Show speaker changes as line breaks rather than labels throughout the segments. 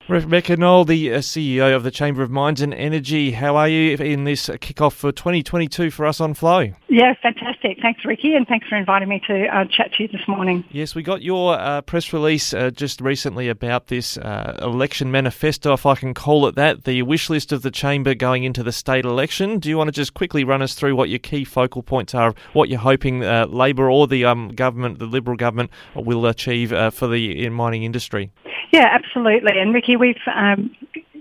Rebecca Knol, the CEO of the Chamber of Mines and Energy. How are you in this kickoff for 2022 for us on Flow?
Yeah, fantastic. Thanks, Ricky, and thanks for inviting me to chat to you this morning.
Yes, we got your press release just recently about this election manifesto, if I can call it that, the wish list of the Chamber going into the state election. Do you want to just quickly run us through what your key focal points are, what you're hoping Labor or the government, the Liberal government, will achieve for the mining industry?
Yeah, absolutely. And Ricky, we've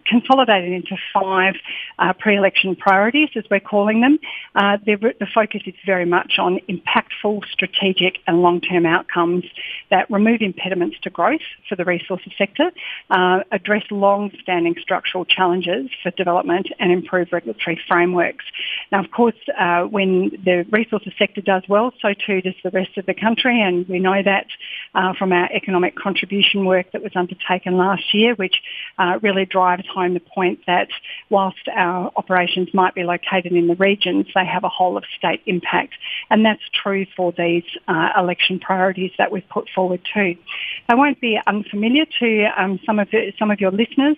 consolidated into 5 pre-election priorities, as we're calling them. The focus is very much on impactful, strategic and long-term outcomes that remove impediments to growth for the resources sector, address long-standing structural challenges for development and improve regulatory frameworks. Now, of course, when the resources sector does well, so too does the rest of the country, and we know that from our economic contribution work that was undertaken last year, which really drives home the point that whilst our operations might be located in the regions, they have a whole of state impact. And that's true for these election priorities that we've put forward too. They won't be unfamiliar to some of your listeners.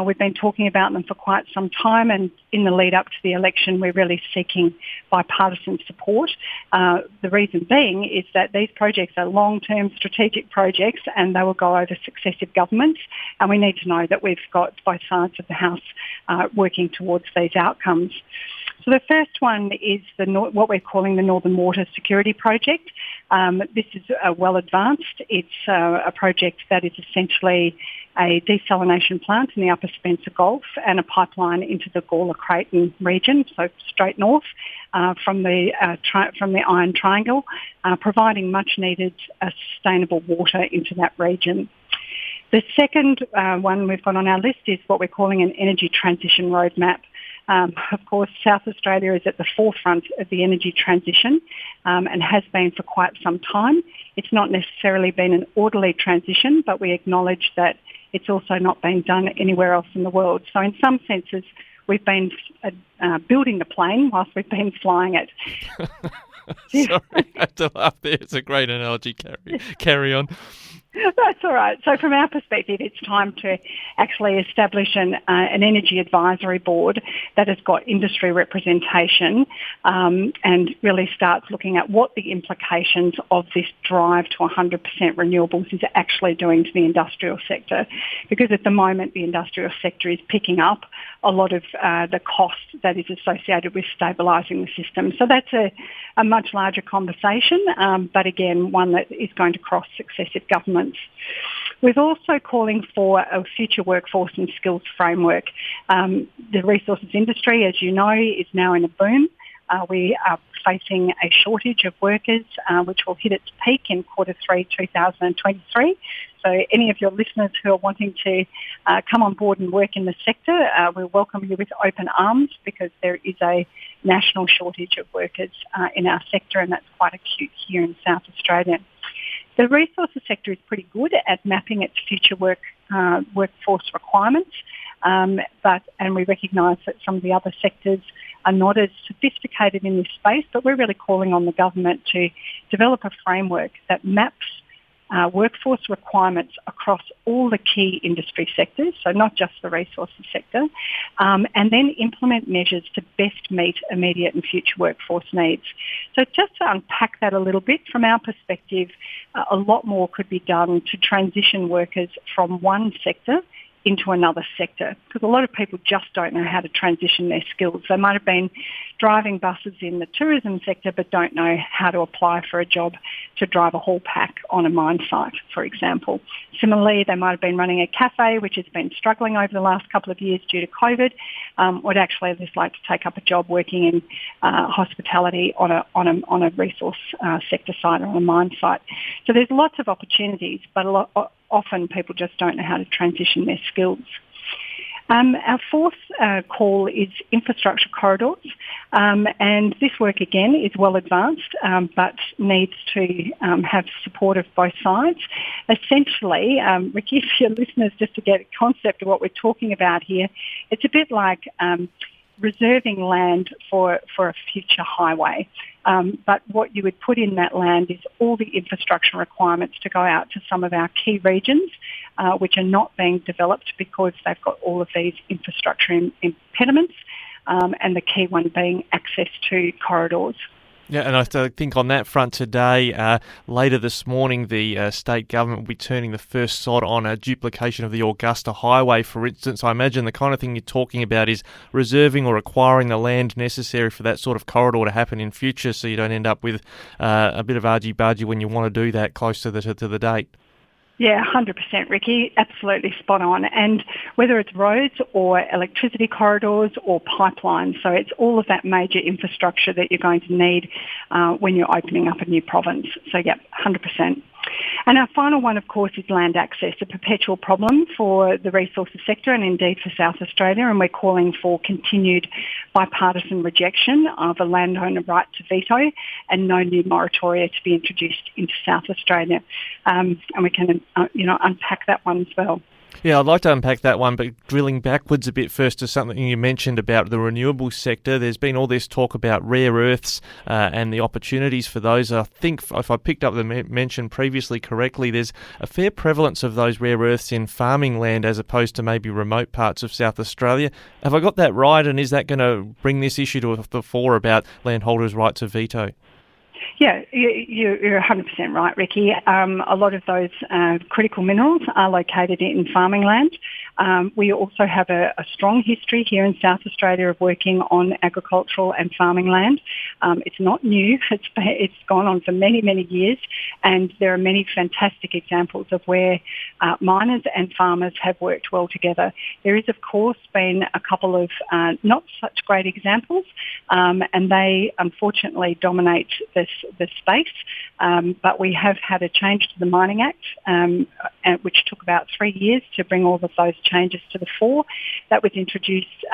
We've been talking about them for quite some time, and in the lead up to the election, we're really seeking bipartisan support. The reason being is that these projects are long-term strategic projects and they will go over successive governments, and we need to know that we've got both sides of the House working towards these outcomes. So the first one is what we're calling the Northern Water Security Project. This is well advanced. It's a project that is essentially a desalination plant in the Upper Spencer Gulf and a pipeline into the Gawler-Creighton region, so straight north from the Iron Triangle, providing much needed sustainable water into that region. The second one we've got on our list is what we're calling an energy transition roadmap. Of course, South Australia is at the forefront of the energy transition and has been for quite some time. It's not necessarily been an orderly transition, but we acknowledge that it's also not been done anywhere else in the world. So in some senses, we've been building the plane whilst we've been flying it.
Sorry, I had to laugh there. It's a great analogy. Carry on.
That's all right. So from our perspective, it's time to actually establish an energy advisory board that has got industry representation and really starts looking at what the implications of this drive to 100% renewables is actually doing to the industrial sector. Because at the moment, the industrial sector is picking up a lot of the cost that is associated with stabilising the system. So that's a much larger conversation, but again, one that is going to cross successive governments. We're also calling for a future workforce and skills framework. The resources industry, as you know, is now in a boom. We are facing a shortage of workers, which will hit its peak in Q3 2023. So any of your listeners who are wanting to come on board and work in the sector, we welcome you with open arms, because there is a national shortage of workers in our sector, and that's quite acute here in South Australia. The resources sector is pretty good at mapping its future workforce requirements, and we recognise that some of the other sectors are not as sophisticated in this space, but we're really calling on the government to develop a framework that maps workforce requirements across all the key industry sectors, so not just the resources sector, and then implement measures to best meet immediate and future workforce needs. So just to unpack that a little bit, from our perspective, a lot more could be done to transition workers from one sector into another sector, because a lot of people just don't know how to transition their skills. They might have been driving buses in the tourism sector but don't know how to apply for a job to drive a haul pack on a mine site, for example. Similarly, they might have been running a cafe which has been struggling over the last couple of years due to COVID, would actually just like to take up a job working in hospitality on a resource sector site or on a mine site. So there's lots of opportunities, but often people just don't know how to transition their skills. Our fourth call is infrastructure corridors, and this work again is well advanced but needs to have support of both sides. Essentially, Ricky, for your listeners, just to get a concept of what we're talking about here, it's a bit like reserving land for a future highway. But what you would put in that land is all the infrastructure requirements to go out to some of our key regions, which are not being developed because they've got all of these infrastructure impediments, and the key one being access to corridors.
Yeah, and I think on that front today, later this morning, the state government will be turning the first sod on a duplication of the Augusta Highway, for instance. I imagine the kind of thing you're talking about is reserving or acquiring the land necessary for that sort of corridor to happen in future, so you don't end up with a bit of argy-bargy when you want to do that close to the date.
Yeah, 100%, Ricky. Absolutely spot on. And whether it's roads or electricity corridors or pipelines, so it's all of that major infrastructure that you're going to need when you're opening up a new province. So, yeah, 100%. And our final one, of course, is land access, a perpetual problem for the resources sector and indeed for South Australia, and we're calling for continued bipartisan rejection of a landowner right to veto and no new moratoria to be introduced into South Australia. And we can, unpack that one as well.
Yeah, I'd like to unpack that one, but drilling backwards a bit first to something you mentioned about the renewables sector. There's been all this talk about rare earths and the opportunities for those. I think if I picked up the mention previously correctly, there's a fair prevalence of those rare earths in farming land as opposed to maybe remote parts of South Australia. Have I got that right, and is that going to bring this issue to the fore about landholders' right to veto?
Yeah, you're 100% right, Ricky. A lot of those critical minerals are located in farming land. We also have a strong history here in South Australia of working on agricultural and farming land. It's not new. It's gone on for many, many years, and there are many fantastic examples of where miners and farmers have worked well together. There is, of course, been a couple of not such great examples, and they unfortunately dominate the space. But we have had a change to the Mining Act, which took about 3 years to bring all of those changes to the fore. That was introduced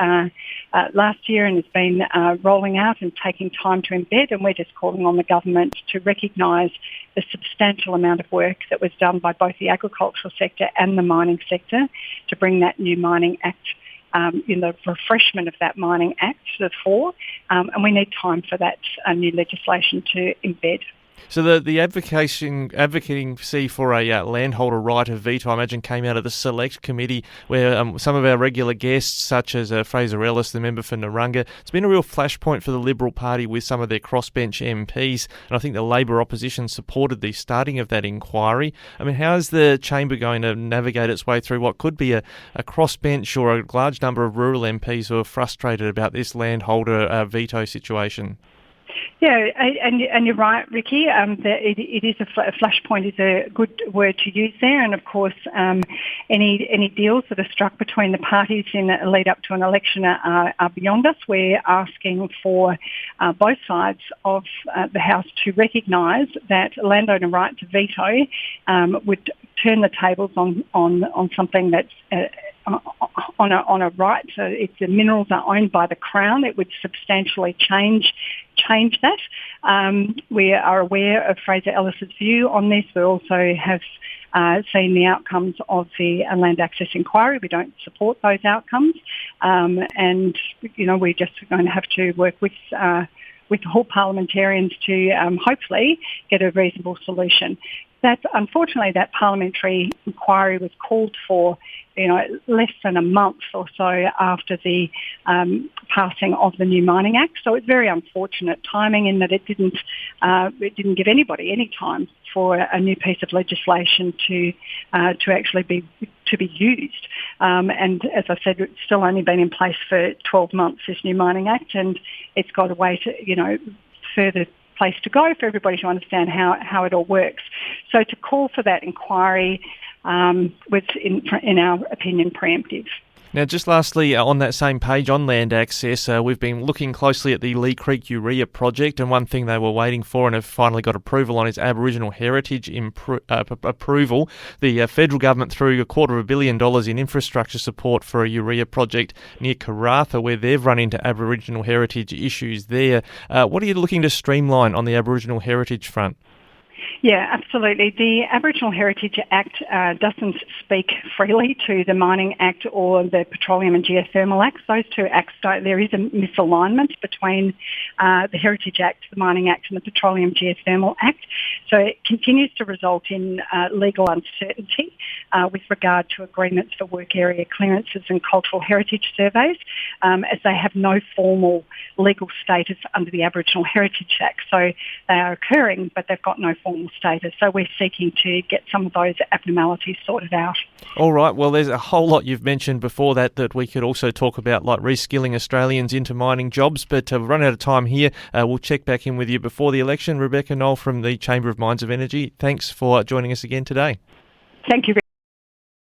last year and has been rolling out and taking time to embed, and we're just calling on the government to recognise the substantial amount of work that was done by both the agricultural sector and the mining sector to bring that new Mining Act in the refreshment of that Mining Act to the fore, and we need time for that new legislation to embed.
So the advocating for a landholder right of veto, I imagine, came out of the select committee where some of our regular guests, such as Fraser Ellis, the member for Narunga, it's been a real flashpoint for the Liberal Party with some of their crossbench MPs, and I think the Labor opposition supported the starting of that inquiry. I mean, how is the chamber going to navigate its way through what could be a crossbench or a large number of rural MPs who are frustrated about this landholder veto situation?
Yeah, and you're right, Ricky. It is a flashpoint is a good word to use there, and of course, any deals that are struck between the parties in a lead up to an election are beyond us. We're asking for both sides of the House to recognise that a landowner right to veto would turn the tables on something that's on a right. So if the minerals are owned by the Crown, it would substantially change that. We are aware of Fraser Ellis's view on this. We also have seen the outcomes of the land access inquiry. We don't support those outcomes, and we're just going to have to work with all parliamentarians to hopefully get a reasonable solution. Unfortunately, that parliamentary inquiry was called for, less than a month or so after the passing of the new Mining Act. So it's very unfortunate timing in that it didn't give anybody any time for a new piece of legislation to actually be used. And as I said, it's still only been in place for 12 months, this new Mining Act, and it's got a way to, further place to go for everybody to understand how it all works. So to call for that inquiry was, in our opinion, preemptive.
Now, just lastly, on that same page on land access, we've been looking closely at the Lee Creek Urea project, and one thing they were waiting for and have finally got approval on is Aboriginal heritage approval. The federal government threw $250 million in infrastructure support for a urea project near Karratha, where they've run into Aboriginal heritage issues there. What are you looking to streamline on the Aboriginal heritage front?
Yeah, absolutely. The Aboriginal Heritage Act doesn't speak freely to the Mining Act or the Petroleum and Geothermal Acts. Those two acts, there is a misalignment between the Heritage Act, the Mining Act and the Petroleum Geothermal Act. So it continues to result in legal uncertainty with regard to agreements for work area clearances and cultural heritage surveys, as they have no formal legal status under the Aboriginal Heritage Act. So they are occurring, but they've got no formal status. So we're seeking to get some of those abnormalities sorted out.
All right. Well, there's a whole lot you've mentioned before that we could also talk about, like reskilling Australians into mining jobs. But we've run out of time here. We'll check back in with you before the election. Rebecca Knol from the Chamber of Mines of Energy, thanks for joining us again today.
Thank you.